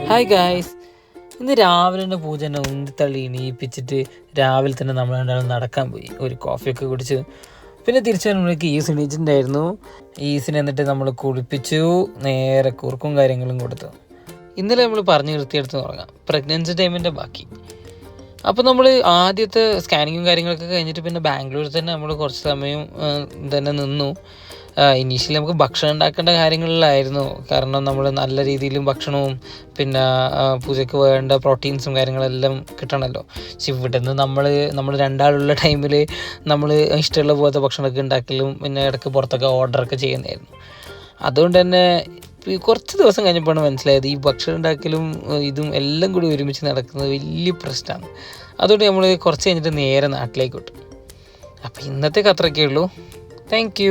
Hi guys, ഇന്ന് രാവിലെ തന്നെ പൂജ തന്നെ ഉന്തിത്തള്ളി എണീപ്പിച്ചിട്ട് രാവിലെ തന്നെ നമ്മൾ രണ്ടാളും നടക്കാൻ പോയി. ഒരു കോഫിയൊക്കെ കുടിച്ചു. പിന്നെ തിരിച്ചു വരുമ്പോഴേക്ക് ഈസ് എണീച്ചിട്ടുണ്ടായിരുന്നു. ഈസിനെ എന്നിട്ട് നമ്മൾ കുളിപ്പിച്ചു, നേരെ കുറുക്കും കാര്യങ്ങളും കൊടുത്തു. ഇന്നലെ നമ്മൾ പറഞ്ഞു നിർത്തിയെടുത്ത് തുടങ്ങാം, പ്രഗ്നൻസി ടൈമിൻ്റെ ബാക്കി. അപ്പോൾ നമ്മൾ ആദ്യത്തെ സ്കാനിങ്ങും കാര്യങ്ങളൊക്കെ കഴിഞ്ഞിട്ട് പിന്നെ ബാംഗ്ലൂരിൽ തന്നെ നമ്മൾ കുറച്ച് സമയം തന്നെ നിന്നു. ഇനീഷ്യലി നമുക്ക് ഭക്ഷണം ഉണ്ടാക്കേണ്ട കാര്യങ്ങളിലായിരുന്നു, കാരണം നമ്മൾ നല്ല രീതിയിലും ഭക്ഷണവും പിന്നെ പൂജയ്ക്ക് വേണ്ട പ്രോട്ടീൻസും കാര്യങ്ങളെല്ലാം കിട്ടണമല്ലോ. പക്ഷെ ഇവിടെ നിന്ന് നമ്മൾ രണ്ടാളുള്ള ടൈമിൽ നമ്മൾ ഇഷ്ടമുള്ള പോലത്തെ ഭക്ഷണമൊക്കെ ഉണ്ടാക്കലും പിന്നെ ഇടയ്ക്ക് പുറത്തൊക്കെ ഓർഡറൊക്കെ ചെയ്യുന്നതായിരുന്നു. അതുകൊണ്ട് തന്നെ കുറച്ച് ദിവസം കഴിഞ്ഞപ്പോഴാണ് മനസ്സിലായത് ഈ ഭക്ഷണം ഉണ്ടാക്കലും ഇതും എല്ലാം കൂടി ഒരുമിച്ച് നടക്കുന്നത് വലിയ പ്രശ്നമാണ്. അതുകൊണ്ട് നമ്മൾ കുറച്ച് കഴിഞ്ഞിട്ട് നേരെ നാട്ടിലേക്ക് വിട്ടു. അപ്പോൾ ഇന്നത്തേക്ക് അത്രയൊക്കെ ഉള്ളൂ. താങ്ക്